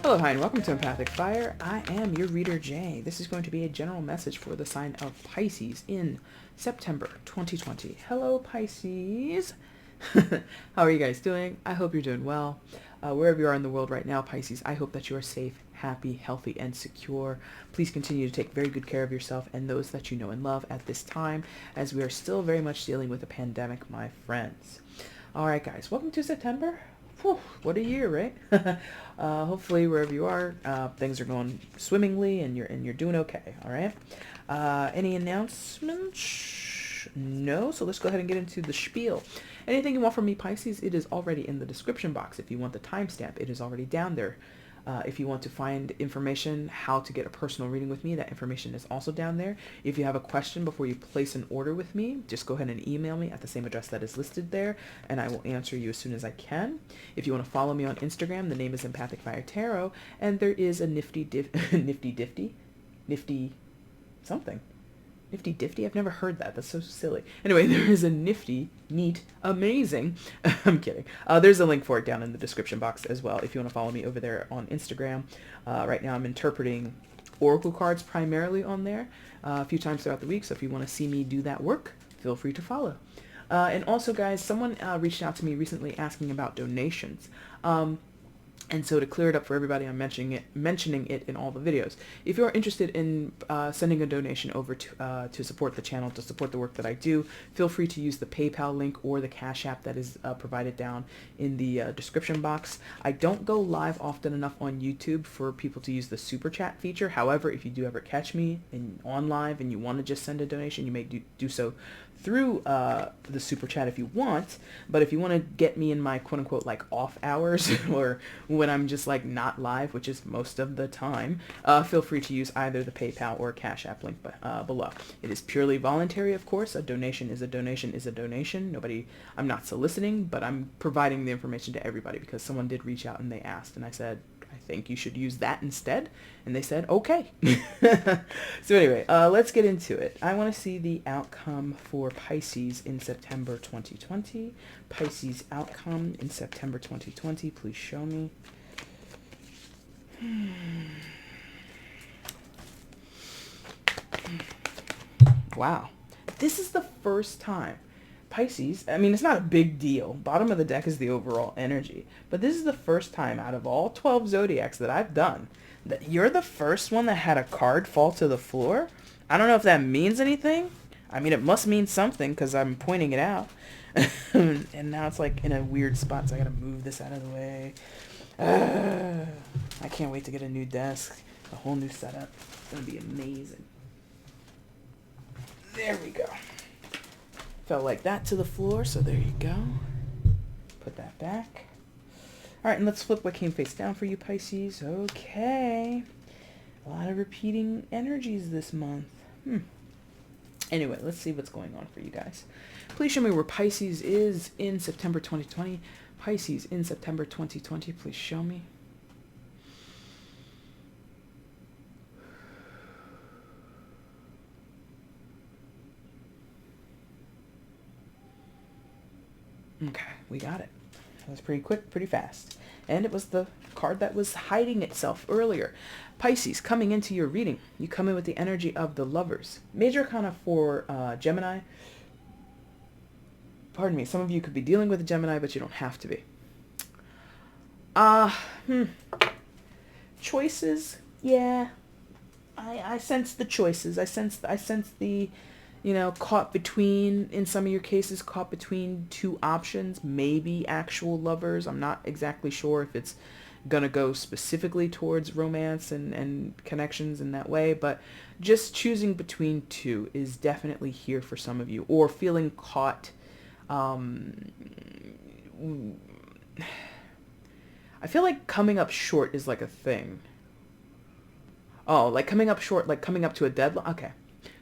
Hello, hi, and welcome to EmpathicFire. I am your reader, Jay. This is going to be a general message for the sign of Pisces in September 2020. Hello, Pisces. How are you guys doing? I hope you're doing well. Wherever you are in the world right now, Pisces, I hope that you are safe, happy, healthy, and secure. Please continue to take very good care of yourself and those that you know and love at this time, as we are still very much dealing with a pandemic, my friends. All right, guys, welcome to September. Whew, what a year, right? Hopefully, wherever you are, things are going swimmingly, and you're doing okay. All right. Any announcements? No. So let's go ahead and get into the spiel. Anything you want from me, Pisces, it is already in the description box. If you want the timestamp, it is already down there. If you want to find information how to get a personal reading with me, that information is also down there. If you have a question before you place an order with me, just go ahead and email me at the same address that is listed there, and I will answer you as soon as I can. If you want to follow me on Instagram, the name is EmpathicFire Tarot, and there is a nifty something. Nifty Difty? I've never heard that. That's so silly. Anyway, there is a nifty, neat, amazing. I'm kidding. There's a link for it down in the description box as well if you want to follow me over there on Instagram. Right now I'm interpreting oracle cards primarily on there a few times throughout the week. So if you want to see me do that work, feel free to follow. And also, guys, someone reached out to me recently asking about donations. And so to clear it up for everybody, I'm mentioning it in all the videos. If you're interested in sending a donation over to support the channel, to support the work that I do, feel free to use the PayPal link or the Cash App that is provided down in the description box. I don't go live often enough on YouTube for people to use the Super Chat feature. However, if you do ever catch me on live and you want to just send a donation, you may do so through the Super Chat if you want. But if you want to get me in my quote-unquote like off hours or when I'm just like not live, which is most of the time, feel free to use either the PayPal or Cash App link below. It is purely voluntary, of course. A donation is a donation is a donation. I'm not soliciting, but I'm providing the information to everybody because someone did reach out and they asked, and I said, I think you should use that instead. And they said, okay. So anyway, let's get into it. I want to see the outcome for Pisces in September 2020. Pisces outcome in September 2020. Please show me. Wow. This is the first time. Pisces, I mean, it's not a big deal. Bottom of the deck is the overall energy. But this is the first time out of all 12 zodiacs that I've done that you're the first one that had a card fall to the floor. I don't know if that means anything. I mean, it must mean something because I'm pointing it out. And now it's like in a weird spot, so I gotta move this out of the way. I can't wait to get a new desk, a whole new setup. It's gonna be amazing. There we go. Fell like that to the floor, so there you go. Put that back. All right, and let's flip what came face down for you, Pisces. Okay. A lot of repeating energies this month. Anyway, let's see what's going on for you guys. Please show me where Pisces is in September 2020. Pisces in September 2020, please show me. Okay, we got it. That was pretty quick, pretty fast. And it was the card that was hiding itself earlier. Pisces, coming into your reading, you come in with the energy of the Lovers. Major arcana for Gemini. Pardon me, some of you could be dealing with a Gemini, but you don't have to be. Choices, yeah. I sense the choices. I sense the, caught between, in some of your cases, caught between two options, maybe actual lovers. I'm not exactly sure if it's gonna go specifically towards romance and connections in that way, but just choosing between two is definitely here for some of you, or feeling caught. I feel like coming up short is like a thing. Oh, like coming up short, like coming up to a deadline. Okay.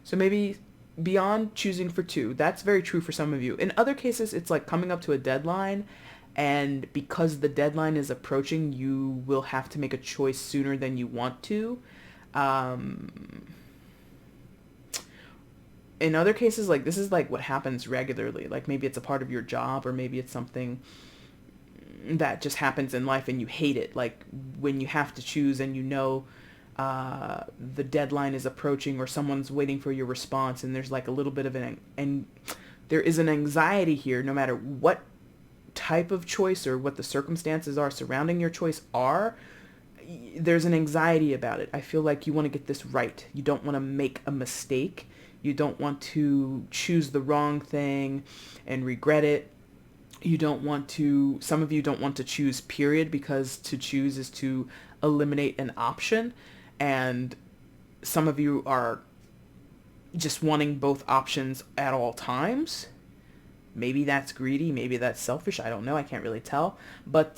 So maybe beyond choosing for two, that's very true for some of you. In other cases, it's like coming up to a deadline, and because the deadline is approaching, you will have to make a choice sooner than you want to. In other cases, like this is like what happens regularly. Like maybe it's a part of your job, or maybe it's something that just happens in life and you hate it. Like when you have to choose and you know the deadline is approaching or someone's waiting for your response, and there's like a little bit of and there is an anxiety here no matter what type of choice or what the circumstances are surrounding your choice are. There's an anxiety about it. I feel like you want to get this right. You don't want to make a mistake. You don't want to choose the wrong thing and regret it. You don't want to, some of you don't want to choose, period, because to choose is to eliminate an option. And some of you are just wanting both options at all times. Maybe that's greedy. Maybe that's selfish. I don't know. I can't really tell. But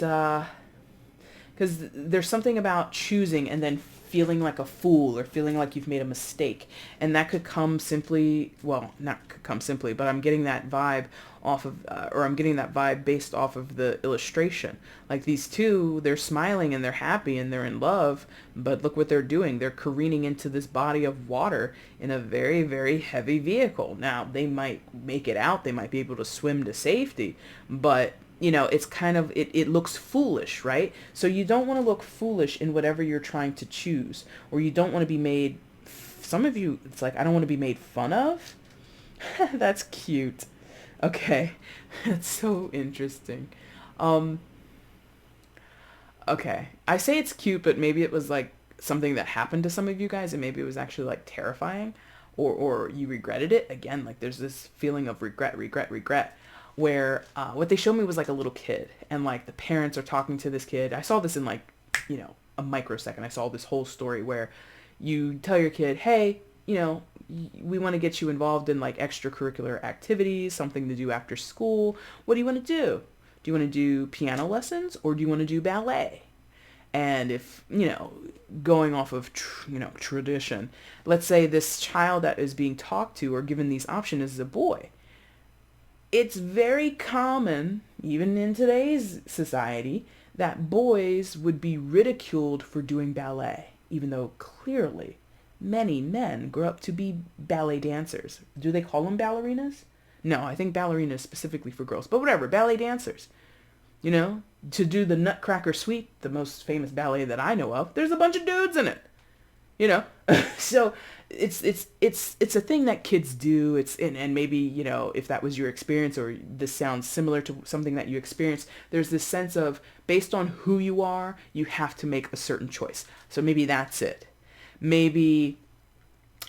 because there's something about choosing and then feeling like a fool or feeling like you've made a mistake. And that could come simply, well, not could come simply, but I'm getting that vibe off of, or I'm getting that vibe based off of the illustration. Like these two, they're smiling and they're happy and they're in love, but look what they're doing. They're careening into this body of water in a very, very heavy vehicle. Now, they might make it out. They might be able to swim to safety, but you know, it's kind of, it looks foolish, right? So you don't want to look foolish in whatever you're trying to choose, or you don't want to be made, some of you, it's like, I don't want to be made fun of. That's cute. Okay. That's so interesting. Okay. I say it's cute, but maybe it was like something that happened to some of you guys, and maybe it was actually like terrifying, or you regretted it. Again, like there's this feeling of regret, where what they showed me was like a little kid, and like the parents are talking to this kid. I saw this in like, you know, a microsecond. I saw this whole story where you tell your kid, hey, you know, we want to get you involved in like extracurricular activities, something to do after school. What do you want to do? Do you want to do piano lessons or do you want to do ballet? And if, you know, going off of, tradition, let's say this child that is being talked to or given these options is a boy. It's very common, even in today's society, that boys would be ridiculed for doing ballet, even though clearly many men grow up to be ballet dancers. Do they call them ballerinas? No, I think ballerina is specifically for girls, but whatever, ballet dancers. You know, to do the Nutcracker Suite, the most famous ballet that I know of, there's a bunch of dudes in it. You know, so it's a thing that kids do. And maybe, you know, if that was your experience or this sounds similar to something that you experienced, there's this sense of based on who you are, you have to make a certain choice. So maybe that's it. Maybe,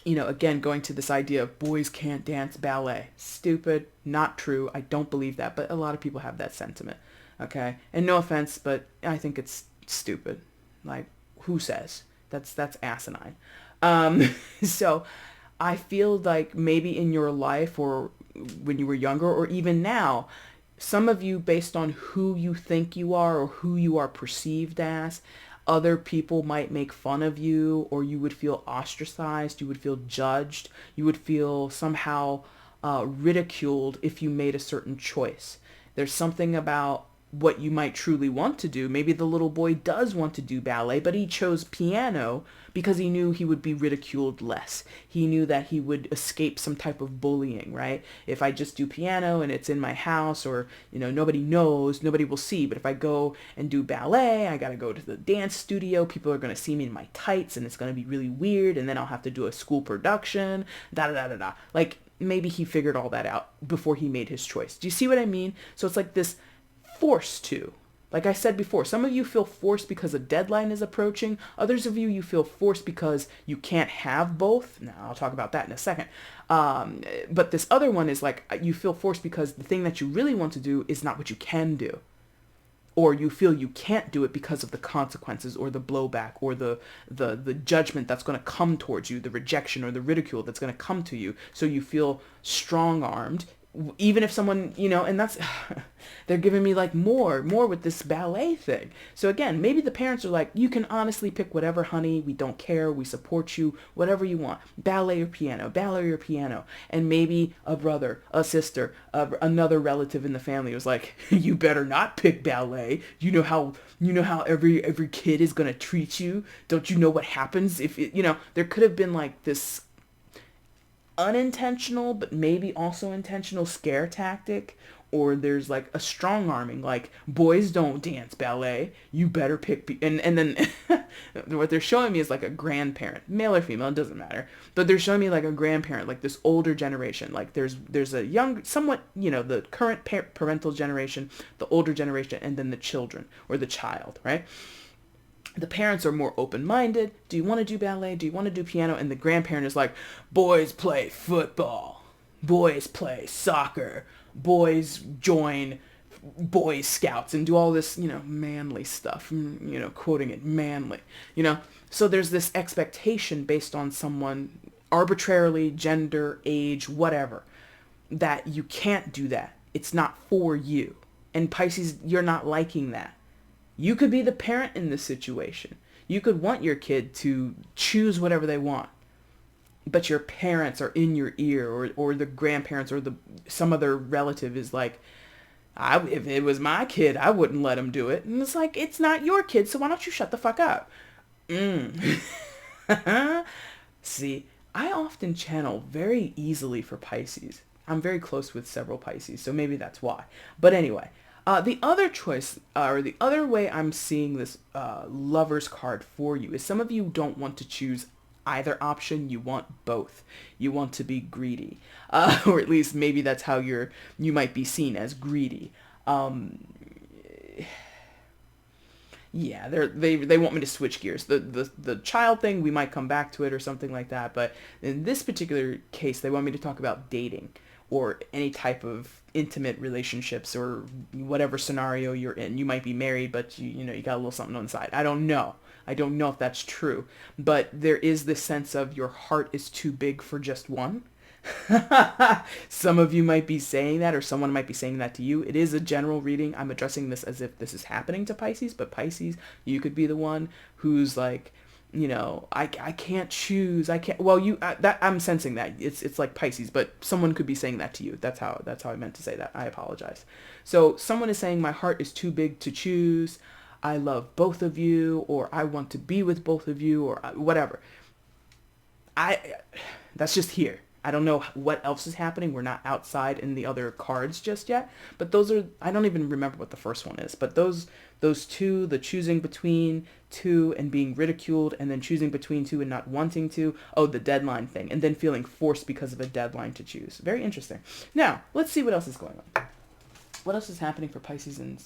you know, again, going to this idea of boys can't dance ballet. Stupid, not true. I don't believe that, but a lot of people have that sentiment. Okay. And no offense, but I think it's stupid. Like, who says? That's asinine. So I feel like maybe in your life or when you were younger or even now, some of you, based on who you think you are or who you are perceived as, other people might make fun of you, or you would feel ostracized, you would feel judged, you would feel somehow ridiculed if you made a certain choice. There's something about what you might truly want to do. Maybe the little boy does want to do ballet, but he chose piano because he knew he would be ridiculed less. He knew that he would escape some type of bullying, right? If I just do piano and it's in my house, or, you know, nobody knows, nobody will see. But if I go and do ballet, I got to go to the dance studio. People are going to see me in my tights and it's going to be really weird. And then I'll have to do a school production, da da da da da. Like, maybe he figured all that out before he made his choice. Do you see what I mean? So it's like this forced to. Like I said before, some of you feel forced because a deadline is approaching. Others of you feel forced because you can't have both. Now, I'll talk about that in a second. But this other one is like you feel forced because the thing that you really want to do is not what you can do. Or you feel you can't do it because of the consequences or the blowback or the judgment that's going to come towards you, the rejection or the ridicule that's going to come to you. So you feel strong-armed, even if someone, you know, and that's, they're giving me like more with this ballet thing. So again, maybe the parents are like, you can honestly pick whatever, honey. We don't care. We support you, whatever you want. Ballet or piano. And maybe a brother, a sister, another relative in the family was like, you better not pick ballet. You know how every kid is going to treat you. Don't you know what happens if it, you know, there could have been like this unintentional, but maybe also intentional scare tactic or there's like a strong arming, like boys don't dance ballet, you better pick and then what they're showing me is like a grandparent, male or female, it doesn't matter, but they're showing me like a grandparent, like this older generation, like there's a young, somewhat, the current parental generation, the older generation, and then the children or the child, right? The parents are more open-minded. Do you want to do ballet? Do you want to do piano? And the grandparent is like, boys play football, boys play soccer, boys join Boy Scouts and do all this, manly stuff, quoting it manly, So there's this expectation based on someone arbitrarily, gender, age, whatever, that you can't do that. It's not for you. And Pisces, you're not liking that. You could be the parent in this situation. You could want your kid to choose whatever they want, but your parents are in your ear, or the grandparents or some other relative is like, if it was my kid, I wouldn't let him do it. And it's like, it's not your kid, so why don't you shut the fuck up? See, I often channel very easily for Pisces. I'm very close with several Pisces, so maybe that's why. But anyway, the other choice, or the other way I'm seeing this Lover's card for you is some of you don't want to choose either option. You want both. You want to be greedy, or at least maybe that's how you might be seen, as greedy. Yeah, they want me to switch gears. The child thing, we might come back to it or something like that. But in this particular case, they want me to talk about dating or any type of intimate relationships or whatever scenario you're in. You might be married, but you got a little something on the side. I don't know. I don't know if that's true, but there is this sense of your heart is too big for just one. Some of you might be saying that, or someone might be saying that to you. It is a general reading. I'm addressing this as if this is happening to Pisces, but Pisces, you could be the one who's like, I can't choose. I can't. Well, I'm sensing that it's like Pisces, but someone could be saying that to you. That's how I meant to say that. I apologize. So someone is saying my heart is too big to choose. I love both of you, or I want to be with both of you, or whatever. That's just here. I don't know what else is happening. We're not outside in the other cards just yet, but those are, I don't even remember what the first one is, but those two, the choosing between two and being ridiculed, and then choosing between two and not wanting to, the deadline thing, and then feeling forced because of a deadline to choose. Very interesting. Now, let's see what else is going on. What else is happening for Pisces in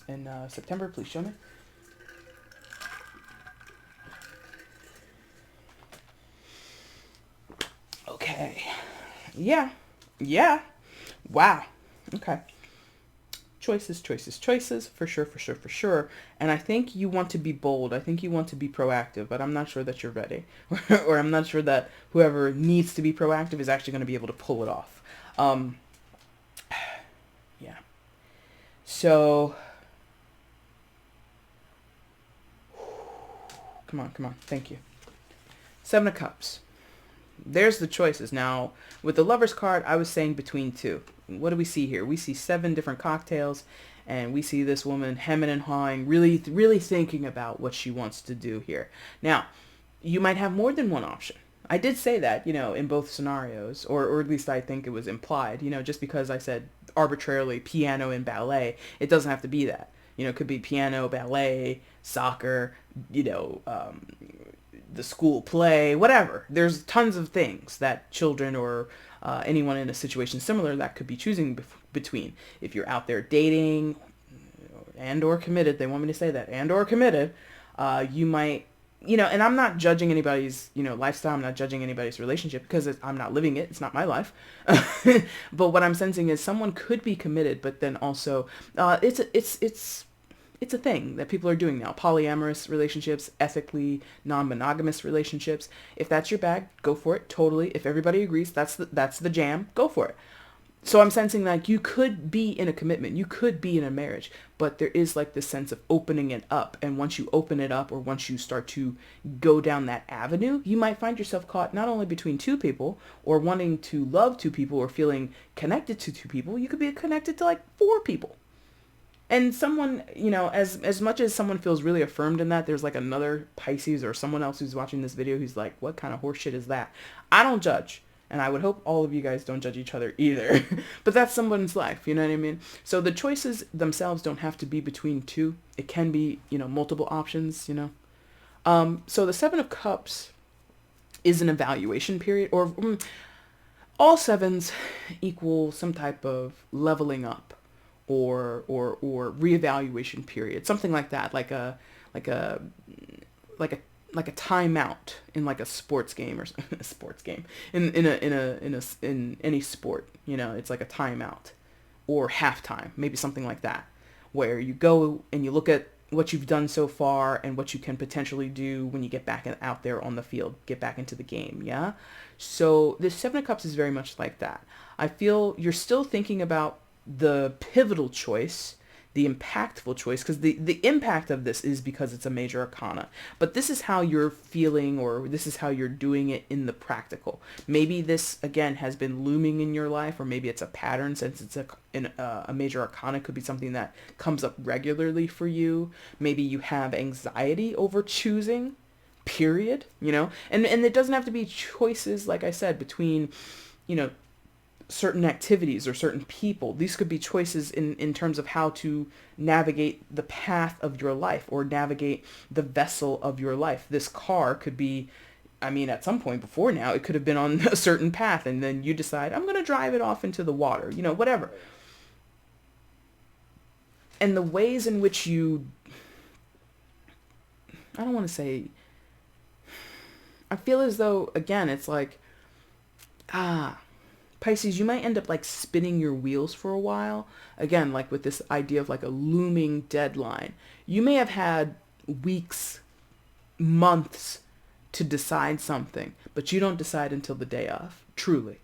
September? Please show me. Okay. Yeah. Wow. Okay. Choices, for sure. And I think you want to be bold. I think you want to be proactive, but I'm not sure that you're ready. Or I'm not sure that whoever needs to be proactive is actually going to be able to pull it off. Yeah. So, come on. Thank you. 7 of Cups. There's the choices. Now, with the Lover's card, I was saying between two. What do we see here? We see 7 different cocktails, and we see this woman hemming and hawing, really, really thinking about what she wants to do here. Now, you might have more than one option. I did say that, in both scenarios, or at least I think it was implied, just because I said arbitrarily piano and ballet, it doesn't have to be that. It could be piano, ballet, soccer, the school play, whatever. There's tons of things that children or anyone in a situation similar that could be choosing between. If you're out there dating and or committed, they want me to say that, and or committed, you might, and I'm not judging anybody's, lifestyle. I'm not judging anybody's relationship because I'm not living it. It's not my life. But what I'm sensing is someone could be committed, but then also it's a thing that people are doing now. Polyamorous relationships, ethically non-monogamous relationships. If that's your bag, go for it. Totally. If everybody agrees, that's the jam, go for it. So I'm sensing like you could be in a commitment, you could be in a marriage, but there is like this sense of opening it up. And once you open it up, or once you start to go down that avenue, you might find yourself caught not only between two people, or wanting to love two people, or feeling connected to two people. You could be connected to like 4 people. And someone, as much as someone feels really affirmed in that, there's like another Pisces or someone else who's watching this video who's like, what kind of horseshit is that? I don't judge. And I would hope all of you guys don't judge each other either. But that's someone's life, you know what I mean? So the choices themselves don't have to be between two. It can be, multiple options, So the Seven of Cups is an evaluation period, or all sevens equal some type of leveling up or reevaluation period, something like that, like a like a like a timeout in like a sports game or a sports game in any sport. It's like a timeout or halftime, maybe something like that, where you go and you look at what you've done so far and what you can potentially do when you get back out there on the field, get back into the game. Yeah. So this Seven of Cups is very much like that. I feel you're still thinking about the pivotal choice, the impactful choice, because the impact of this is because it's a major arcana. But this is how you're feeling, or this is how you're doing it in the practical. Maybe this, again, has been looming in your life, or maybe it's a pattern since it's a major arcana. Could be something that comes up regularly for you. Maybe you have anxiety over choosing, period, and it doesn't have to be choices, like I said, between, certain activities or certain people. These could be choices in terms of how to navigate the path of your life or navigate the vessel of your life. This car could be, at some point before now, it could have been on a certain path, and then you decide, I'm going to drive it off into the water, whatever. And the ways in which I don't want to say, I feel as though, again, it's like, Pisces, you might end up like spinning your wheels for a while. Again, like with this idea of like a looming deadline. You may have had weeks, months to decide something, but you don't decide until the day of, truly.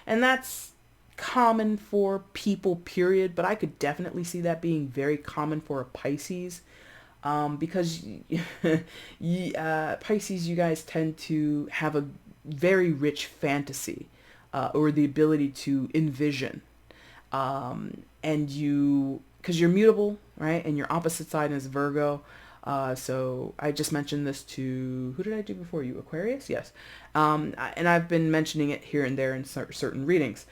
And that's common for people, period, but I could definitely see that being very common for a Pisces. Because Pisces, you guys tend to have a very rich fantasy. Or the ability to envision. And because you're mutable, right? And your opposite sign is Virgo. So I just mentioned this to, who did I do before you? Aquarius? Yes. And I've been mentioning it here and there in certain readings.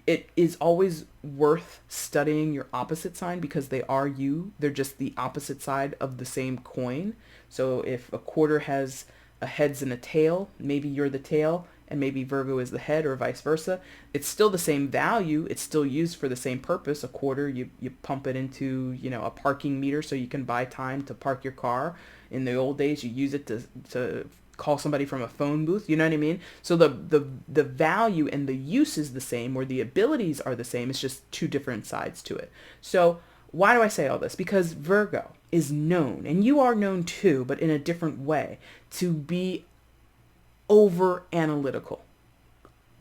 It is always worth studying your opposite sign because they are you. They're just the opposite side of the same coin. So if a quarter has a heads and a tail, maybe you're the tail, and maybe Virgo is the head, or vice versa. It's still the same value. It's still used for the same purpose. A quarter, you pump it into, a parking meter so you can buy time to park your car. In the old days, you use it to call somebody from a phone booth. You know what I mean? So the value and the use is the same, or the abilities are the same. It's just two different sides to it. So why do I say all this? Because Virgo is known, and you are known too, but in a different way, to be over analytical,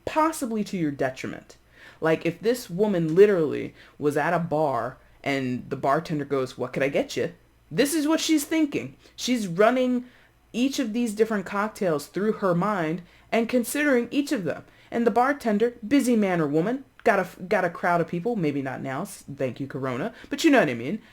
possibly to your detriment. Like if this woman literally was at a bar and the bartender goes, "What could I get you?" This is what she's thinking. She's running each of these different cocktails through her mind and considering each of them. And the bartender, busy man or woman, got a crowd of people, maybe not now, thank you Corona, but you know what I mean.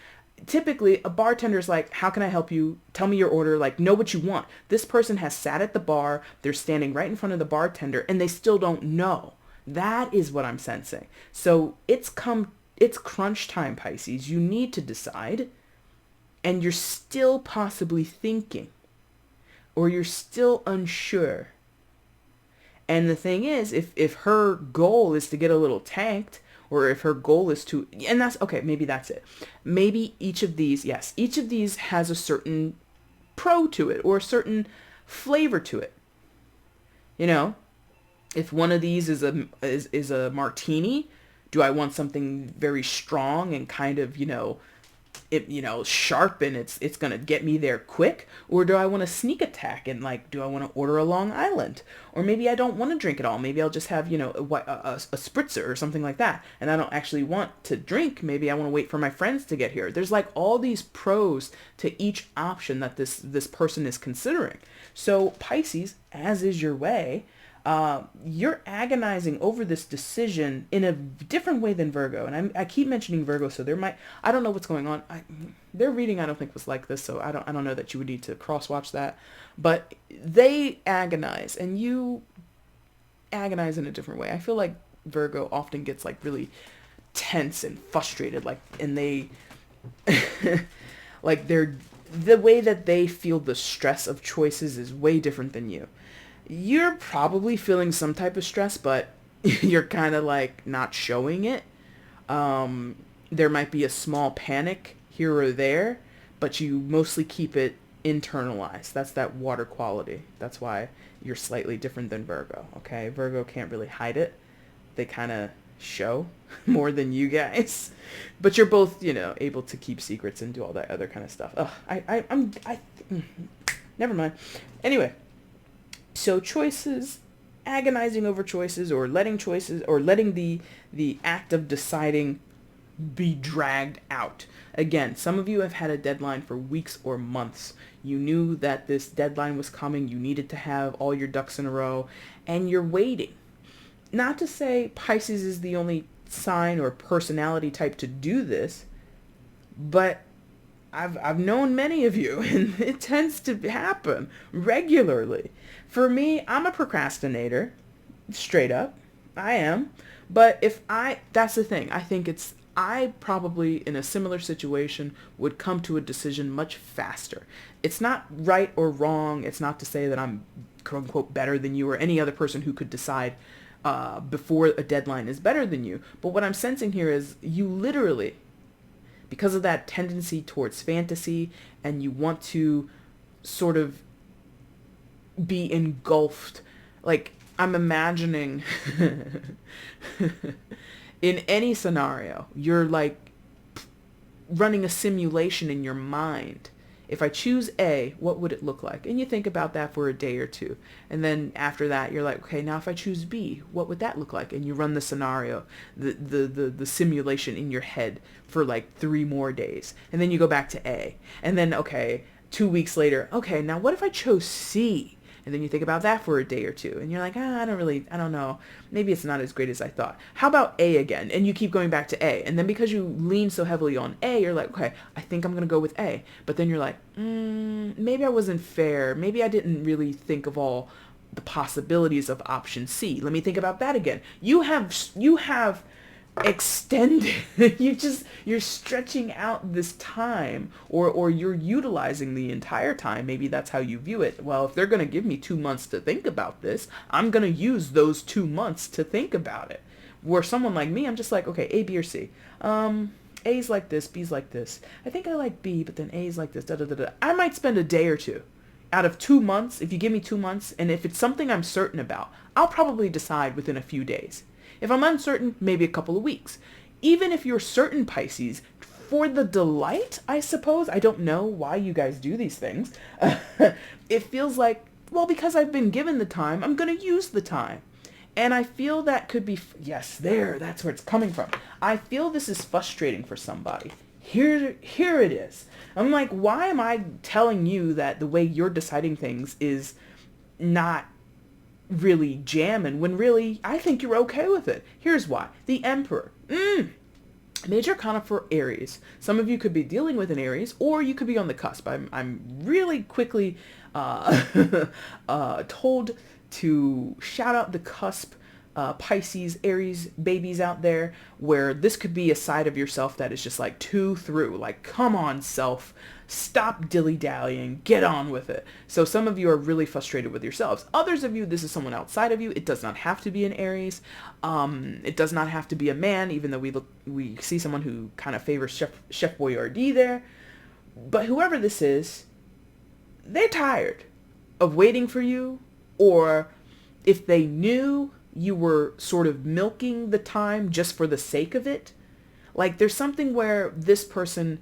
Typically, a bartender's like, how can I help you? Tell me your order, like, know what you want. This person has sat at the bar, they're standing right in front of the bartender, and they still don't know. That is what I'm sensing. So it's crunch time, Pisces. You need to decide, and you're still possibly thinking, or you're still unsure. And the thing is, if her goal is to get a little tanked, or if her goal is to, and that's, okay, maybe that's it. Maybe each of these has a certain pro to it, or a certain flavor to it. If one of these is a martini, do I want something very strong and kind of, sharp, and it's going to get me there quick? Or do I want to sneak attack and do I want to order a Long Island? Or maybe I don't want to drink it all. Maybe I'll just have, a spritzer or something like that. And I don't actually want to drink. Maybe I want to wait for my friends to get here. There's all these pros to each option that this person is considering. So Pisces, as is your way, you're agonizing over this decision in a different way than Virgo. And I keep mentioning Virgo, so I don't know what's going on. Their reading, I don't think, was like this, so I don't know that you would need to cross-watch that. But they agonize, and you agonize in a different way. I feel like Virgo often gets like really tense and frustrated, like, and they, like the way that they feel the stress of choices is way different than you. You're probably feeling some type of stress, but you're kind of like not showing it. There might be a small panic here or there, but you mostly keep it internalized. That's that water quality. That's why you're slightly different than Virgo, okay? Virgo can't really hide it. They kind of show more than you guys. But you're both, able to keep secrets and do all that other kind of stuff. Never mind. Anyway, so choices, agonizing over choices, or letting the act of deciding be dragged out. Again, some of you have had a deadline for weeks or months. You knew that this deadline was coming. You needed to have all your ducks in a row, and you're waiting. Not to say Pisces is the only sign or personality type to do this, but I've known many of you, and it tends to happen regularly. For me, I'm a procrastinator, straight up. I am. But that's the thing. I probably, in a similar situation, would come to a decision much faster. It's not right or wrong. It's not to say that I'm, quote unquote, better than you or any other person who could decide before a deadline is better than you. But what I'm sensing here is you literally, because of that tendency towards fantasy, and you want to sort of be engulfed, like I'm imagining in any scenario, you're like running a simulation in your mind. If I choose A, what would it look like? And you think about that for a day or two. And then after that, you're like, okay, now if I choose B, what would that look like? And you run the scenario, the simulation in your head for like 3 more days. And then you go back to A. And then, okay, 2 weeks later, okay, now what if I chose C? And then you think about that for a day or two. And you're like, I don't know. Maybe it's not as great as I thought. How about A again? And you keep going back to A. And then because you lean so heavily on A, you're like, okay, I think I'm going to go with A. But then you're like, maybe I wasn't fair. Maybe I didn't really think of all the possibilities of option C. Let me think about that again. You have extended, you're stretching out this time, or you're utilizing the entire time. Maybe that's how you view it. Well, if they're going to give me 2 months to think about this, I'm going to use those 2 months to think about it. Where someone like me, I'm just like, okay, A, B, or C. A's like this, B's like this. I think I like B, but then A's like this, da da da da. I might spend a day or two out of 2 months. If you give me 2 months, and if it's something I'm certain about, I'll probably decide within a few days. If I'm uncertain, maybe a couple of weeks. Even if you're certain, Pisces, for the delight, I suppose, I don't know why you guys do these things. It feels like, well, because I've been given the time, I'm going to use the time. And I feel that could be, yes, that's where it's coming from. I feel this is frustrating for somebody. Here it is. I'm like, why am I telling you that the way you're deciding things is not really jamming, when really I think you're okay with it? Here's why. The Emperor. Major arcana for Aries. Some of you could be dealing with an Aries, or you could be on the cusp. I'm really quickly told to shout out the cusp, Pisces, Aries babies out there, where this could be a side of yourself that is just like too through. Like, come on, self. Stop dilly-dallying. Get on with it. So some of you are really frustrated with yourselves. Others of you, this is someone outside of you. It does not have to be an Aries. It does not have to be a man, even though we see someone who kind of favors Chef Boyardee there. But whoever this is, they're tired of waiting for you, or if they knew you were sort of milking the time just for the sake of it. Like, there's something where this person,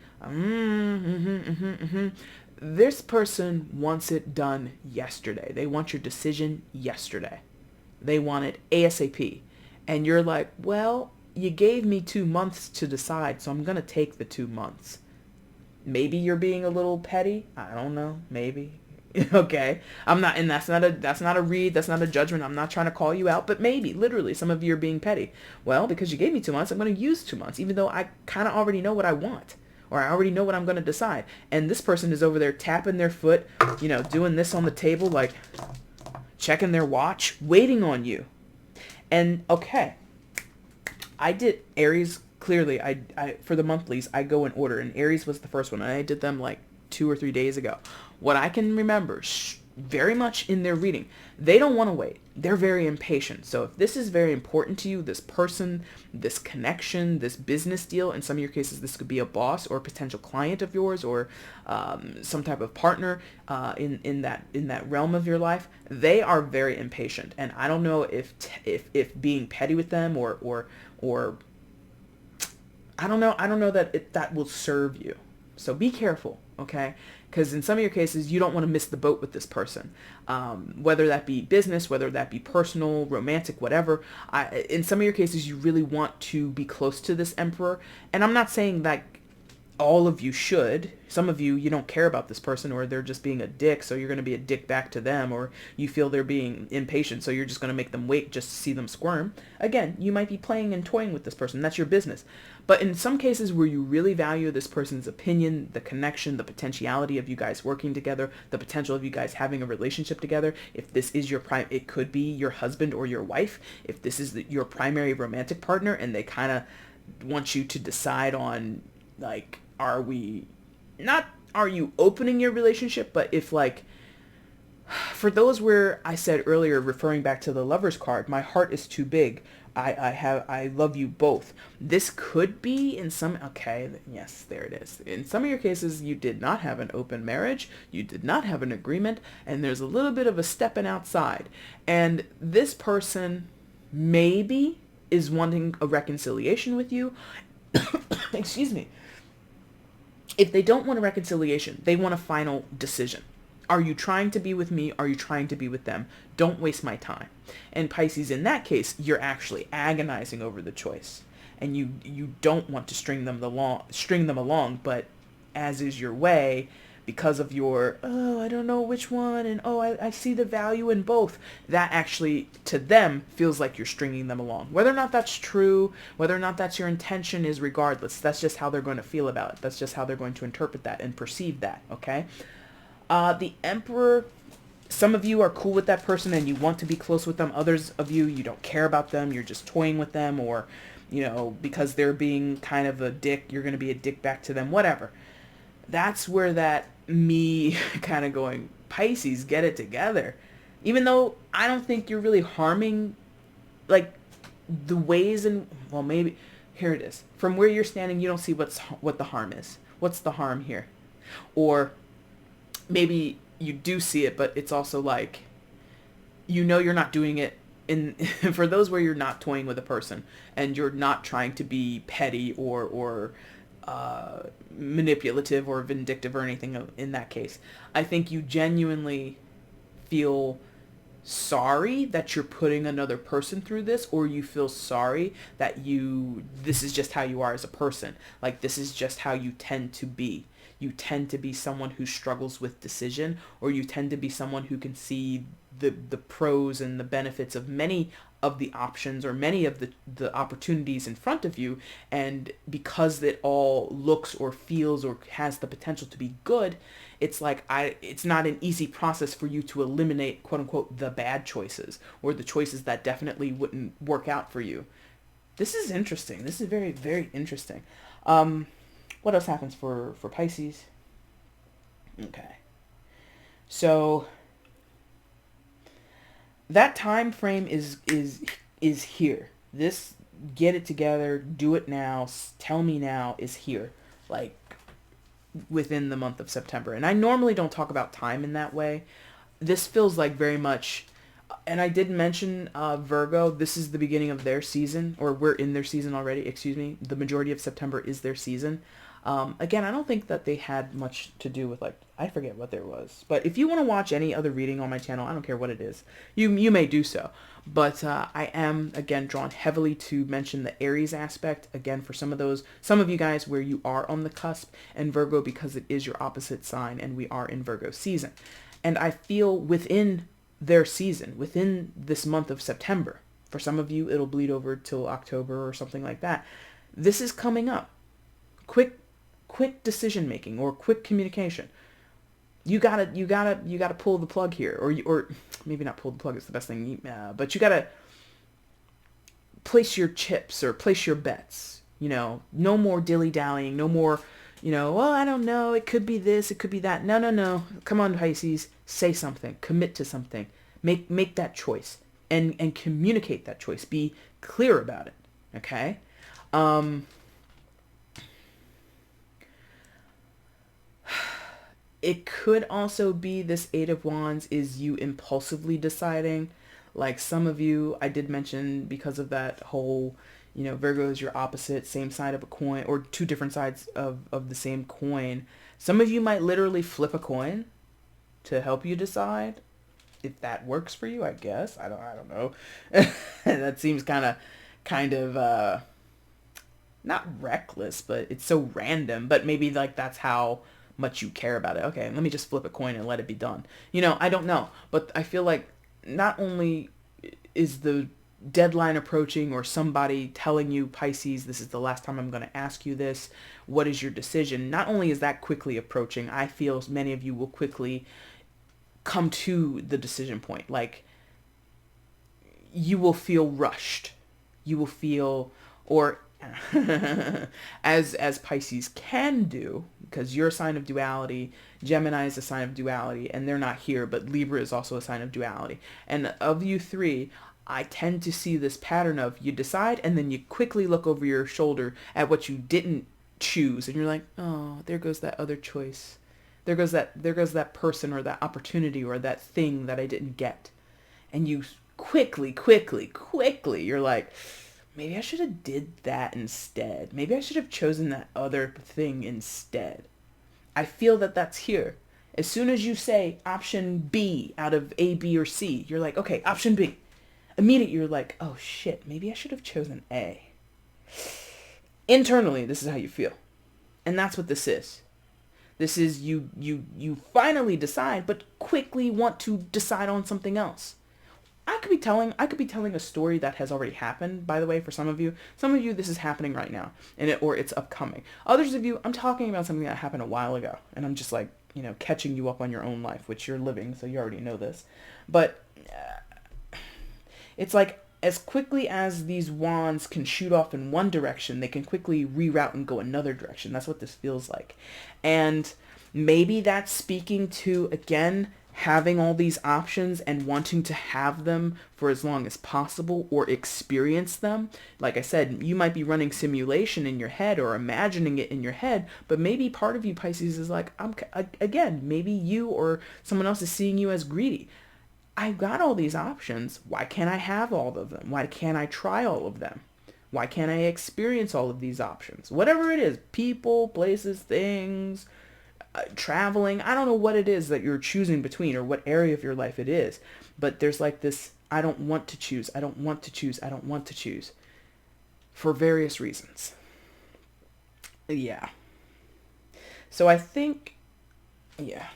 this person wants it done yesterday. They want your decision yesterday. They want it ASAP. And you're like, well, you gave me 2 months to decide, so I'm going to take the 2 months. Maybe you're being a little petty. I don't know. Maybe. Okay. I'm not, and that's not a read. That's not a judgment. I'm not trying to call you out, but maybe literally some of you are being petty. Well, because you gave me 2 months, I'm going to use 2 months, even though I kind of already know what I want, or I already know what I'm going to decide. And this person is over there tapping their foot, doing this on the table, like checking their watch, waiting on you. And okay, I did Aries. Clearly, I for the monthlies, I go in order, and Aries was the first one, and I did them like 2 or 3 days ago. What I can remember, very much in their reading, they don't want to wait. They're very impatient. So if this is very important to you, this person, this connection, this business deal, in some of your cases, this could be a boss or a potential client of yours, or some type of partner in that realm of your life. They are very impatient, and I don't know if being petty with them or I don't know that that will serve you. So be careful, okay? Because in some of your cases, you don't want to miss the boat with this person, whether that be business, whether that be personal, romantic, whatever. In some of your cases, you really want to be close to this emperor. And I'm not saying that all of you should. Some of you don't care about this person, or they're just being a dick, so you're going to be a dick back to them, or you feel they're being impatient, so you're just going to make them wait just to see them squirm. Again, you might be playing and toying with this person. That's your business. But in some cases where you really value this person's opinion, the connection, the potentiality of you guys working together, the potential of you guys having a relationship together, if this is it could be your husband or your wife, if this is your primary romantic partner, and they kind of want you to decide on, like, are you opening your relationship, but if, like, for those where I said earlier, referring back to the Lover's card, my heart is too big. I love you both. This could be okay, yes, there it is. In some of your cases, you did not have an open marriage, you did not have an agreement, and there's a little bit of a stepping outside. And this person maybe is wanting a reconciliation with you. Excuse me. If they don't want a reconciliation, they want a final decision. Are you trying to be with me? Are you trying to be with them? Don't waste my time. And Pisces, in that case, you're actually agonizing over the choice. And you don't want to string them along, but as is your way, because of your, I don't know which one, and I see the value in both, that actually, to them, feels like you're stringing them along. Whether or not that's true, whether or not that's your intention, is regardless. That's just how they're going to feel about it. That's just how they're going to interpret that and perceive that, okay? The Emperor, some of you are cool with that person and you want to be close with them. Others of you don't care about them. You're just toying with them, or, because they're being kind of a dick, you're going to be a dick back to them, whatever. That's where that me kind of going, Pisces, get it together. Even though I don't think you're really harming, like, the ways and, well, maybe, here it is. From where you're standing, you don't see what the harm is. What's the harm here? Or maybe you do see it, but it's also like, you're not doing it for those where you're not toying with a person and you're not trying to be petty or manipulative or vindictive or anything in that case. I think you genuinely feel sorry that you're putting another person through this, or you feel sorry that this is just how you are as a person. Like, this is just how you tend to be. You tend to be someone who struggles with decision, or you tend to be someone who can see the pros and the benefits of many of the options or many of the opportunities in front of you, and because it all looks or feels or has the potential to be good, it's like it's not an easy process for you to eliminate, quote unquote, the bad choices or the choices that definitely wouldn't work out for you. This is interesting. This is very, very interesting. What else happens for Pisces? Okay. So that time frame is here. This get it together, do it now, tell me now is here. Like, within the month of September. And I normally don't talk about time in that way. This feels like very much, and I did mention Virgo, this is the beginning of their season, or we're in their season already, excuse me. The majority of September is their season. Again, I don't think that they had much to do with, like, I forget what there was. But if you want to watch any other reading on my channel, I don't care what it is, you may do so. But I am, again, drawn heavily to mention the Aries aspect, again, for some of you guys where you are on the cusp, and Virgo because it is your opposite sign, and we are in Virgo season. And I feel within their season, within this month of September, for some of you, it'll bleed over till October or something like that. This is coming up. Quick decision making or quick communication. You gotta pull the plug here, or maybe not pull the plug is the best thing, but you gotta place your chips or place your bets. You know, no more dilly-dallying, no more, well, I don't know, it could be this, it could be that. No, no, no. Come on, Pisces, say something, commit to something. Make that choice and communicate that choice. Be clear about it, okay? It could also be this Eight of Wands is you impulsively deciding. Like some of you, I did mention because of that whole, Virgo is your opposite, same side of a coin, or two different sides of the same coin. Some of you might literally flip a coin to help you decide. If that works for you, I guess. I don't know. That seems kind of not reckless, but it's so random. But maybe like that's how much you care about it. Okay, let me just flip a coin and let it be done. I don't know. But I feel like not only is the deadline approaching or somebody telling you, Pisces, this is the last time I'm going to ask you this. What is your decision? Not only is that quickly approaching, I feel many of you will quickly come to the decision point. Like you will feel rushed. You will feel, or as Pisces can do, because you're a sign of duality, Gemini is a sign of duality, and they're not here, but Libra is also a sign of duality. And of you three, I tend to see this pattern of you decide and then you quickly look over your shoulder at what you didn't choose, and you're like, oh, there goes that other choice. There goes that person or that opportunity or that thing that I didn't get. And you quickly, you're like, maybe I should have did that instead. Maybe I should have chosen that other thing instead. I feel that that's here. As soon as you say option B out of A, B, or C, you're like, okay, option B. Immediately you're like, oh shit, maybe I should have chosen A. Internally, this is how you feel. And that's what this is. This is you finally decide, but quickly want to decide on something else. I could be telling a story that has already happened, by the way, for some of you. Some of you, this is happening right now, or it's upcoming. Others of you, I'm talking about something that happened a while ago, and I'm just like, catching you up on your own life, which you're living, so you already know this. But it's like, as quickly as these wands can shoot off in one direction, they can quickly reroute and go another direction. That's what this feels like. And maybe that's speaking to, again, having all these options and wanting to have them for as long as possible or experience them. Like I said, you might be running simulation in your head or imagining it in your head, but maybe part of you, Pisces, is like, maybe you or someone else is seeing you as greedy. I've got all these options. Why can't I have all of them? Why can't I try all of them? Why can't I experience all of these options? Whatever it is, people, places, things, traveling. I don't know what it is that you're choosing between or what area of your life it is. But there's like this, I don't want to choose. I don't want to choose. I don't want to choose. For various reasons. Yeah. So I think, yeah.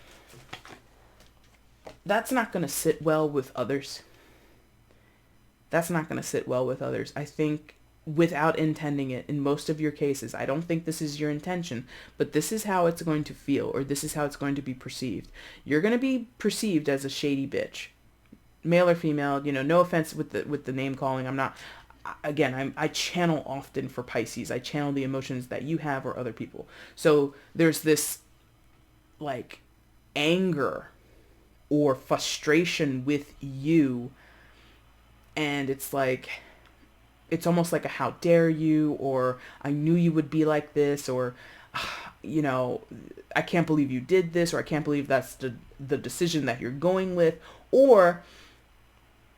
That's not going to sit well with others. That's not going to sit well with others. I think without intending it, in most of your cases, I don't think this is your intention, but this is how it's going to feel, or this is how it's going to be perceived. You're going to be perceived as a shady bitch. Male or female, no offense with the name calling. I'm not, again, I channel often for Pisces. I channel the emotions that you have or other people. So there's this, like, anger or frustration with you, and it's like, it's almost like a how dare you, or I knew you would be like this, or I can't believe you did this, or I can't believe that's the decision that you're going with, or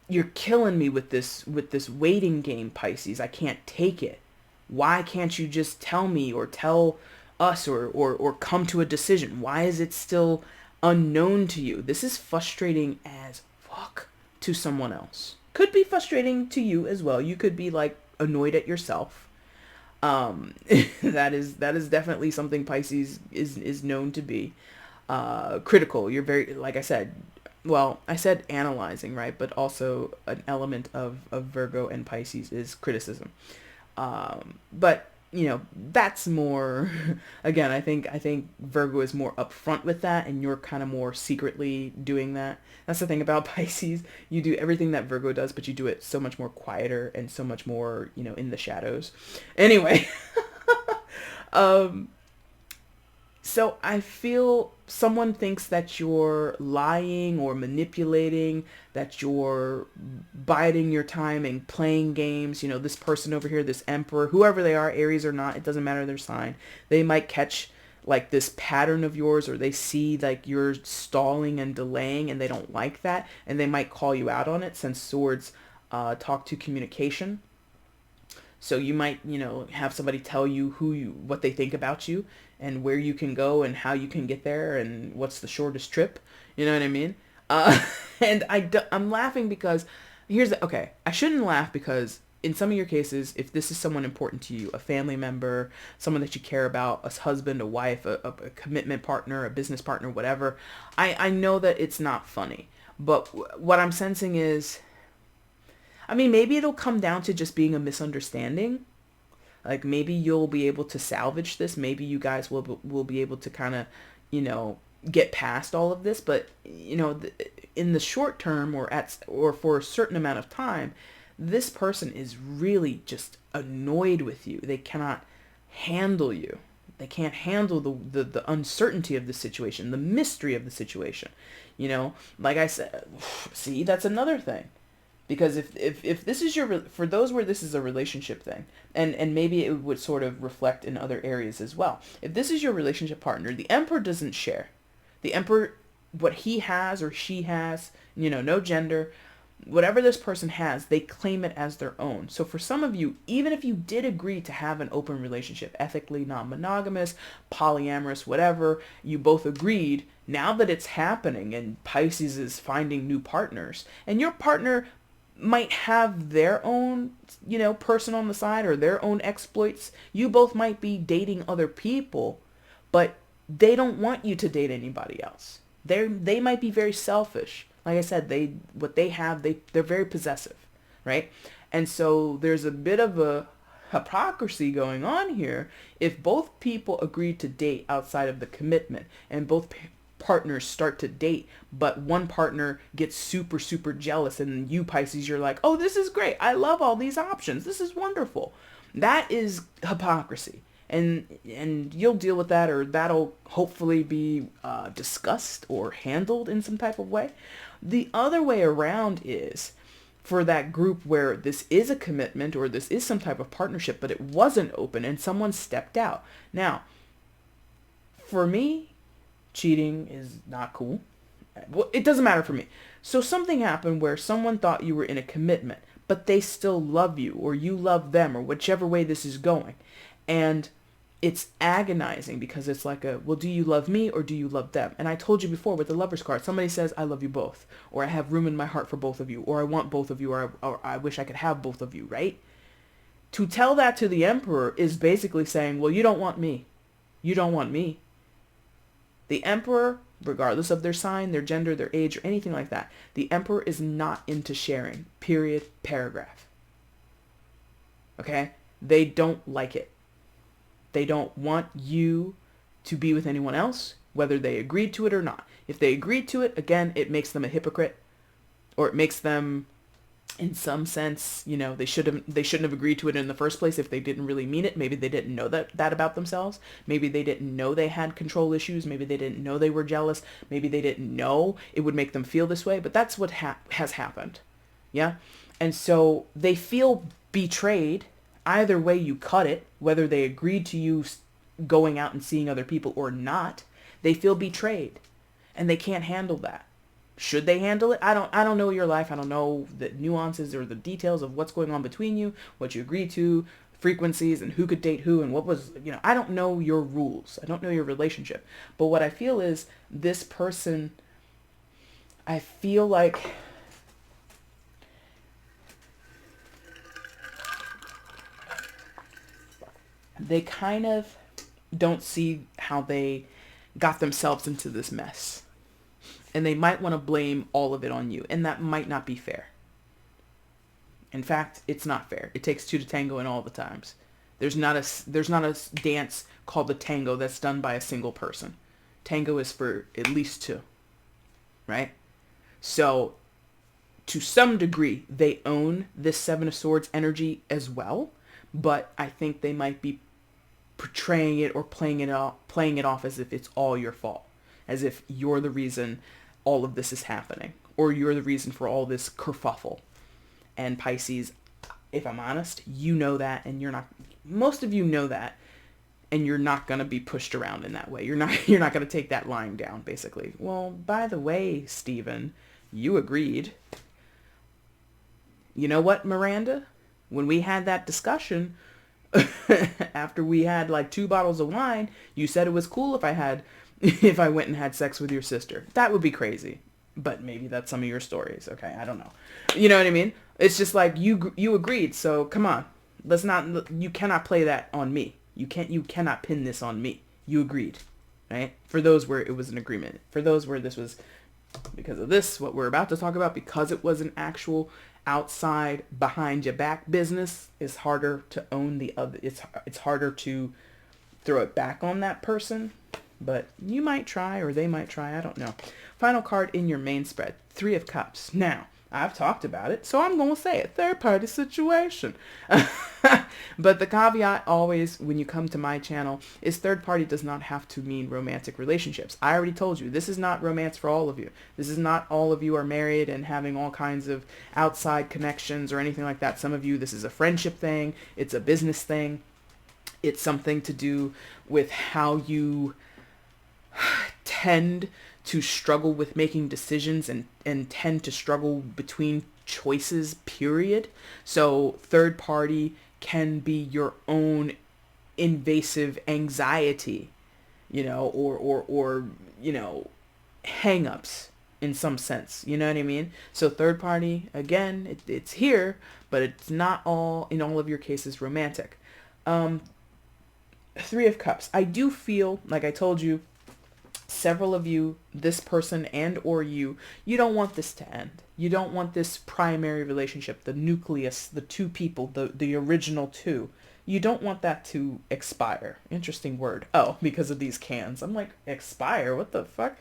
you're killing me with this waiting game, Pisces. I can't take it. Why can't you just tell me or tell us or come to a decision? Why is it still unknown to you? This is frustrating as fuck to someone else. Could be frustrating to you as well. You could be like annoyed at yourself. That is definitely something Pisces is known to be. Critical. You're very, like I said, I said analyzing, right? But also an element of Virgo and Pisces is criticism. But that's more, again, I think Virgo is more upfront with that, and you're kind of more secretly doing that. That's the thing about Pisces. You do everything that Virgo does, but you do it so much more quieter and so much more, in the shadows. Anyway, um, so I feel someone thinks that you're lying or manipulating, that you're biding your time and playing games. This person over here, this emperor, whoever they are, Aries or not, it doesn't matter their sign. They might catch like this pattern of yours, or they see like you're stalling and delaying and they don't like that, and they might call you out on it, since swords talk to communication. So you might, have somebody tell you what they think about you, and where you can go and how you can get there and what's the shortest trip. You know what I mean? Uh, and I'm laughing because okay, I shouldn't laugh, because in some of your cases, if this is someone important to you, a family member, someone that you care about, a husband, a wife, a commitment partner, a business partner, whatever, I know that it's not funny. But what I'm sensing is, I mean, maybe it'll come down to just being a misunderstanding. Like, maybe you'll be able to salvage this. Maybe you guys will be able to kind of, you know, get past all of this. But, in the short term, or for a certain amount of time, this person is really just annoyed with you. They cannot handle you. They can't handle the uncertainty of the situation, the mystery of the situation. Like I said, see, that's another thing. Because if this is for those where this is a relationship thing, and maybe it would sort of reflect in other areas as well. If this is your relationship partner, the emperor doesn't share. The emperor, what he has or she has, no gender, whatever this person has, they claim it as their own. So for some of you, even if you did agree to have an open relationship, ethically non-monogamous, polyamorous, whatever, you both agreed, now that it's happening and Pisces is finding new partners, and your partner might have their own, person on the side, or their own exploits. You both might be dating other people, but they don't want you to date anybody else. They might be very selfish. Like I said, they're very possessive, right? And so there's a bit of a hypocrisy going on here if both people agree to date outside of the commitment, and both partners start to date, but one partner gets super, super jealous, and you, Pisces, you're like, oh, this is great. I love all these options. This is wonderful. That is hypocrisy. And you'll deal with that, or that'll hopefully be discussed or handled in some type of way. The other way around is for that group where this is a commitment, or this is some type of partnership, but it wasn't open and someone stepped out. Now, for me, cheating is not cool. Well, it doesn't matter for me. So something happened where someone thought you were in a commitment, but they still love you, or you love them, or whichever way this is going. And it's agonizing, because it's like well, do you love me or do you love them? And I told you before with the Lover's card, somebody says, I love you both, or I have room in my heart for both of you, or I want both of you, or I wish I could have both of you, right? To tell that to the emperor is basically saying, well, you don't want me. You don't want me. The emperor, regardless of their sign, their gender, their age, or anything like that, the emperor is not into sharing. Period. Paragraph. Okay? They don't like it. They don't want you to be with anyone else, whether they agreed to it or not. If they agreed to it, again, it makes them a hypocrite, or it makes them, in some sense, they shouldn't have agreed to it in the first place if they didn't really mean it. Maybe they didn't know that about themselves. Maybe they didn't know they had control issues. Maybe they didn't know they were jealous. Maybe they didn't know it would make them feel this way. But that's what has happened. Yeah? And so they feel betrayed. Either way you cut it, whether they agreed to you going out and seeing other people or not, they feel betrayed. And they can't handle that. Should they handle it? I don't know your life. I don't know the nuances or the details of what's going on between you, what you agreed to, frequencies, and who could date who, and what was, I don't know your rules. I don't know your relationship. But what I feel is this person, I feel like they kind of don't see how they got themselves into this mess. And they might want to blame all of it on you. And that might not be fair. In fact, it's not fair. It takes two to tango in all the times. There's not a dance called the tango that's done by a single person. Tango is for at least two, right? So to some degree, they own this Seven of Swords energy as well, but I think they might be portraying it or playing it off as if it's all your fault, as if you're the reason all of this is happening, or you're the reason for all this kerfuffle. And Pisces, if I'm honest, you know that, and most of you know that, and you're not going to be pushed around in that way. You're not going to take that line down, basically. Well, by the way, Steven, you agreed. You know what, Miranda? When we had that discussion, after we had like 2 bottles of wine, you said it was cool if I went and had sex with your sister. That would be crazy. But maybe that's some of your stories. Okay, I don't know. You know what I mean? It's just like you agreed. So come on, you cannot play that on me. You cannot pin this on me. You agreed, right? For those where it was an agreement. For those where this was because of this, what we're about to talk about, because it was an actual outside behind your back business, is harder to own the other. It's harder to throw it back on that person, but you might try, or they might try. I don't know. Final card in your main spread, 3 of Cups. Now, I've talked about it, so I'm going to say it. Third party situation. But the caveat always, when you come to my channel, is third party does not have to mean romantic relationships. I already told you, this is not romance for all of you. This is not all of you are married and having all kinds of outside connections or anything like that. Some of you, this is a friendship thing. It's a business thing. It's something to do with how you tend to struggle with making decisions and tend to struggle between choices, period. So third party can be your own invasive anxiety, or hang-ups in some sense. You know what I mean? So third party, again, it's here, but it's not in all of your cases romantic. 3 of Cups. I do feel, like I told you, several of you, this person and or you don't want this to end. You don't want this primary relationship, the nucleus, the 2 people, the original 2. You don't want that to expire. Interesting word. Oh, because of these cans. I'm like, expire? What the fuck?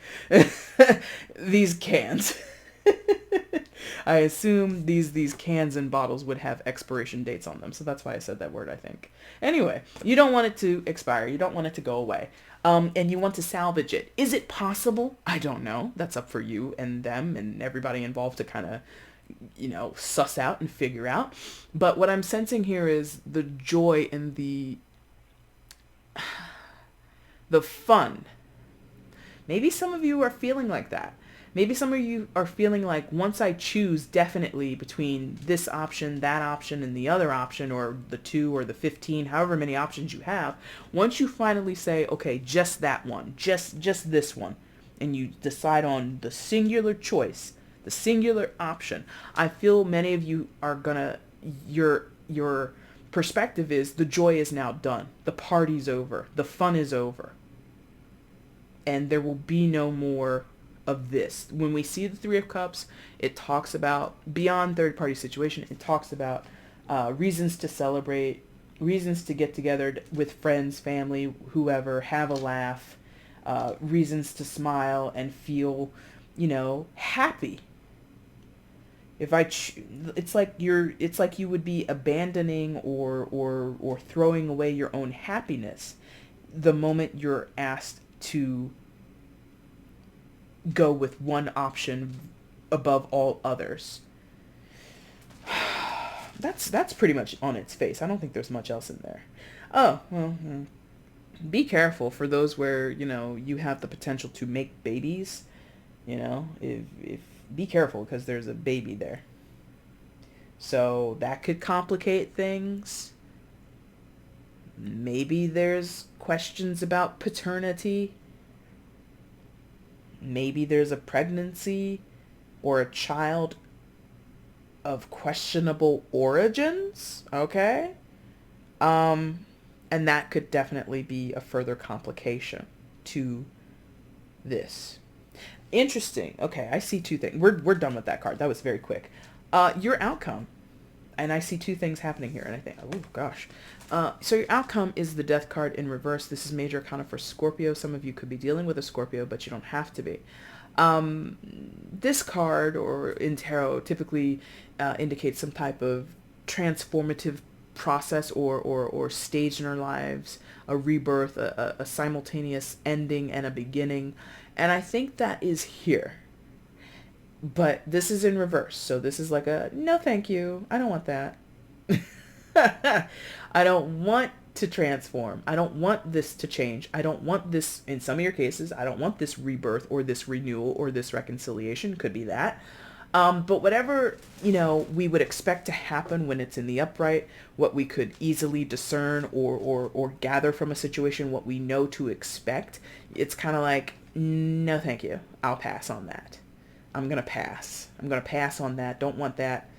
These cans. I assume these cans and bottles would have expiration dates on them. So that's why I said that word, I think. Anyway, you don't want it to expire. You don't want it to go away. And you want to salvage it. Is it possible? I don't know. That's up for you and them and everybody involved to kind of, suss out and figure out. But what I'm sensing here is the joy and the fun. Maybe some of you are feeling like that. Maybe some of you are feeling like, once I choose definitely between this option, that option, and the other option, or the 2 or the 15, however many options you have, once you finally say, okay, just that one, just this one, and you decide on the singular choice, the singular option, I feel many of you are gonna, your perspective is the joy is now done. The party's over. The fun is over. And there will be no more of this. When we see the 3 of Cups, it talks about, beyond third party situation, it talks about reasons to celebrate, reasons to get together with friends, family, whoever, have a laugh, reasons to smile and feel, happy. It's like you would be abandoning or throwing away your own happiness the moment you're asked to go with one option above all others. That's pretty much on its face. I don't think there's much else in there. Oh, well, be careful for those where, you have the potential to make babies. If be careful, because there's a baby there. So that could complicate things. Maybe there's questions about paternity. Maybe there's a pregnancy or a child of questionable origins, okay? And that could definitely be a further complication to this. Interesting. Okay, I see 2 things. We're done with that card. That was very quick. Your outcome. And I see two things happening here, and I think, oh gosh. So your outcome is the Death card in reverse. This is major arcana for Scorpio. Some of you could be dealing with a Scorpio, but you don't have to be. This card, or in tarot, typically indicates some type of transformative process or stage in our lives, a rebirth, a simultaneous ending and a beginning. And I think that is here. But this is in reverse. So this is like a, no thank you. I don't want that. I don't want to transform. I don't want this to change. I don't want this, in some of your cases, I don't want this rebirth or this renewal or this reconciliation. Could be that. But whatever, we would expect to happen when it's in the upright, what we could easily discern or gather from a situation, what we know to expect, it's kind of like, no thank you. I'll pass on that. I'm going to pass. I'm going to pass on that. Don't want that.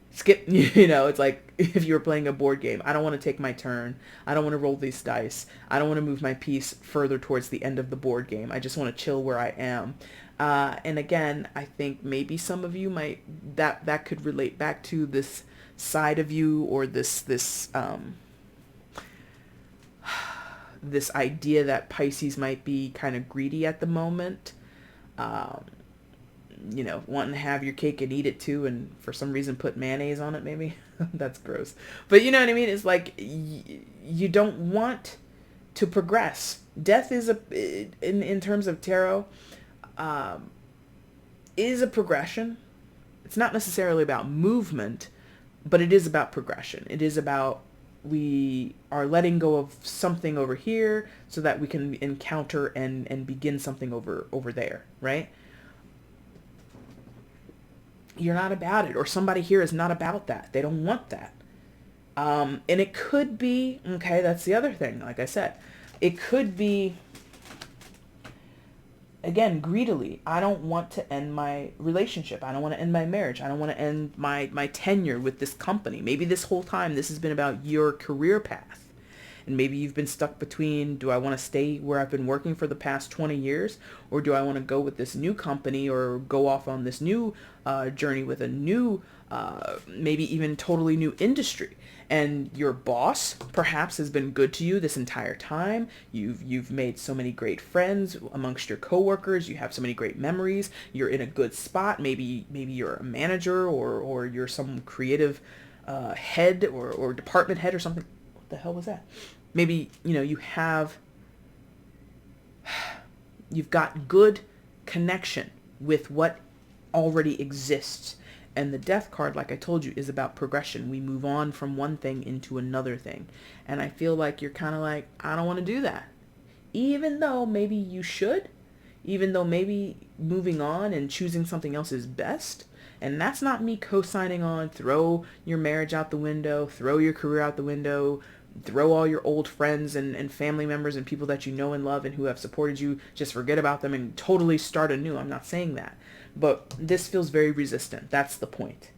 Skip, it's like if you were playing a board game. I don't want to take my turn. I don't want to roll these dice. I don't want to move my piece further towards the end of the board game. I just want to chill where I am. And again, I think maybe some of you might, that could relate back to this side of you, or this idea that Pisces might be kind of greedy at the moment. Wanting to have your cake and eat it too, and for some reason put mayonnaise on it, maybe. That's gross. But you know what I mean? It's like, you don't want to progress. Death is in terms of tarot, is a progression. It's not necessarily about movement, but it is about progression. It is about, we are letting go of something over here so that we can encounter and begin something over there, right? You're not about it, or somebody here is not about that. They don't want that. And it could be, okay, that's the other thing. Like I said, it could be, again, greedily. I don't want to end my relationship. I don't want to end my marriage. I don't want to end my tenure with this company. Maybe this whole time this has been about your career path. And maybe you've been stuck between, do I want to stay where I've been working for the past 20 years? Or do I want to go with this new company, or go off on this new journey with a new, maybe even totally new industry? And your boss perhaps has been good to you this entire time. You've made so many great friends amongst your coworkers. You have so many great memories. You're in a good spot. Maybe you're a manager, or you're some creative head or department head or something. What the hell was that? Maybe, you've got good connection with what already exists. And the Death card, like I told you, is about progression. We move on from one thing into another thing. And I feel like you're kind of like, I don't want to do that. Even though maybe you should. Even though maybe moving on and choosing something else is best. And that's not me co-signing on, throw your marriage out the window, throw your career out the window, throw all your old friends and family members and people that you know and love and who have supported you, just forget about them and totally start anew. I'm not saying that. But this feels very resistant. That's the point.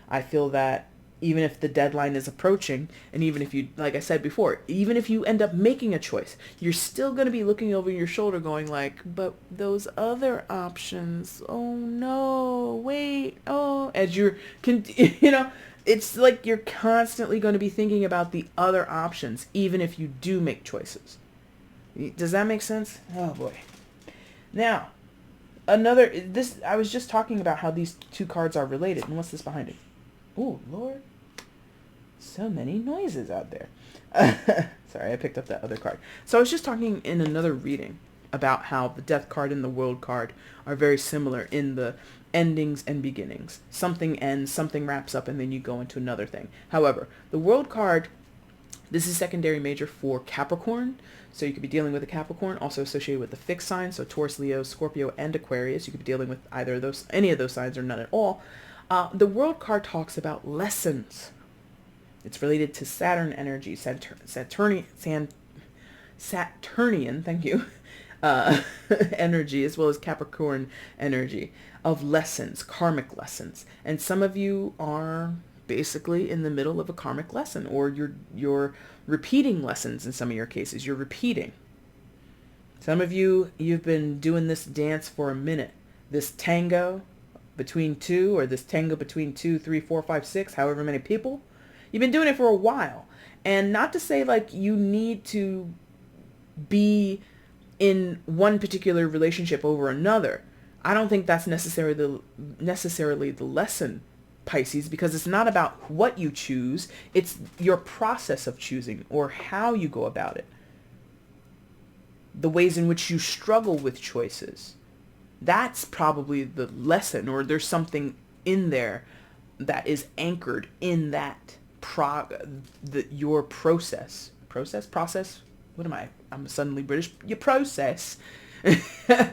I feel that even if the deadline is approaching, and even if you, like I said before, even if you end up making a choice, you're still going to be looking over your shoulder going like, but those other options, oh no, wait, oh, as you're, it's like you're constantly going to be thinking about the other options, even if you do make choices. Does that make sense? Oh boy. Now, I was just talking about how these two cards are related. And what's this behind it? Oh, Lord. So many noises out there. Sorry, I picked up that other card. So I was just talking in another reading about how the Death card and the World card are very similar in the endings and beginnings. Something ends, something wraps up, and then you go into another thing. However, the World card, this is secondary major for Capricorn. So you could be dealing with a Capricorn, also associated with the fixed signs. So Taurus, Leo, Scorpio, and Aquarius. You could be dealing with either of those, any of those signs, or none at all. The World card talks about lessons. It's related to Saturn energy, Saturnian, thank you, energy, as well as Capricorn energy of lessons, karmic lessons. And some of you are basically in the middle of a karmic lesson, or you're repeating lessons in some of your cases. You're repeating. Some of you, you've been doing this dance for a minute. This tango between two, or this tango between 2, 3, 4, 5, 6, however many people. You've been doing it for a while. And not to say like you need to be in one particular relationship over another. I don't think that's necessarily the lesson, Pisces, because it's not about what you choose, it's your process of choosing or how you go about it. The ways in which you struggle with choices. That's probably the lesson, or there's something in there that is anchored in that your process. What am I? I'm suddenly British. Your process. But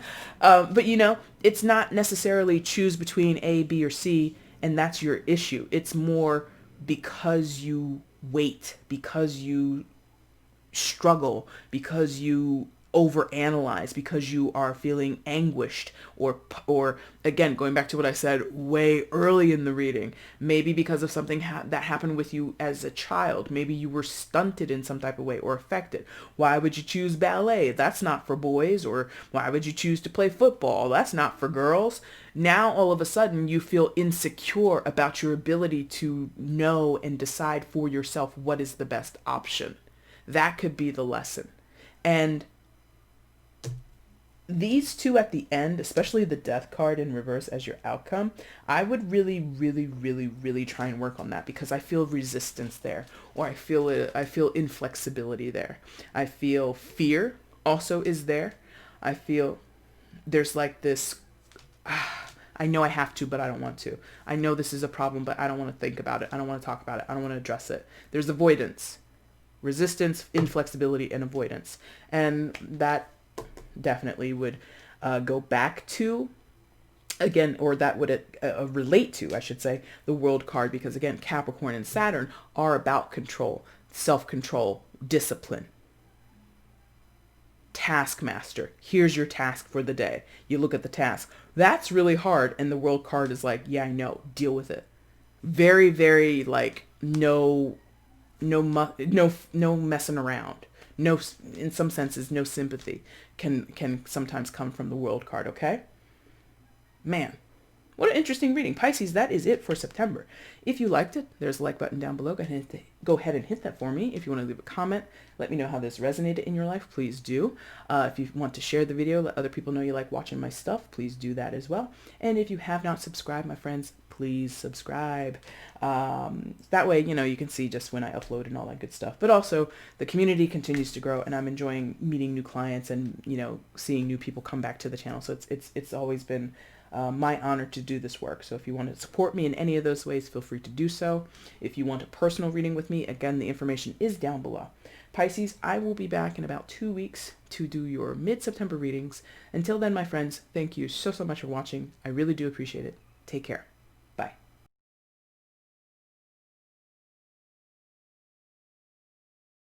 it's not necessarily choose between A, B, or C, and that's your issue. It's more because you wait, because you struggle, because you overanalyze, because you are feeling anguished, or again, going back to what I said way early in the reading, maybe because of something that happened with you as a child. Maybe you were stunted in some type of way or affected. Why would you choose ballet? That's not for boys. Or why would you choose to play football? That's not for girls. Now all of a sudden you feel insecure about your ability to know and decide for yourself what is the best option. That could be the lesson. And these two at the end, especially the death card in reverse as your outcome, I would really, really, really, really try and work on that, because I feel resistance there, or I feel inflexibility there. I feel fear also is there. I feel there's like this, I know I have to, but I don't want to. I know this is a problem, but I don't want to think about it. I don't want to talk about it. I don't want to address it. There's avoidance, resistance, inflexibility, and avoidance. And that definitely would go back to, again, or that would relate to, I should say, the World card, because again, Capricorn and Saturn are about control, self-control, discipline. Taskmaster. Here's your task for the day. You look at the task. That's really hard, and the World card is like, yeah, I know, deal with it. Very, very like no messing around. No, in some senses, no sympathy can sometimes come from the World card, okay? Man, what an interesting reading. Pisces, that is it for September. If you liked it, there's a like button down below. Go ahead and hit that for me. If you want to leave a comment, let me know how this resonated in your life, please do. If you want to share the video, let other people know you like watching my stuff, please do that as well. And if you have not subscribed, my friends, please subscribe. That way, you can see just when I upload and all that good stuff. But also, the community continues to grow, and I'm enjoying meeting new clients and, seeing new people come back to the channel. So it's always been my honor to do this work. So if you want to support me in any of those ways, feel free to do so. If you want a personal reading with me, again, the information is down below. Pisces, I will be back in about 2 weeks to do your mid-September readings. Until then, my friends, thank you so much for watching. I really do appreciate it. Take care.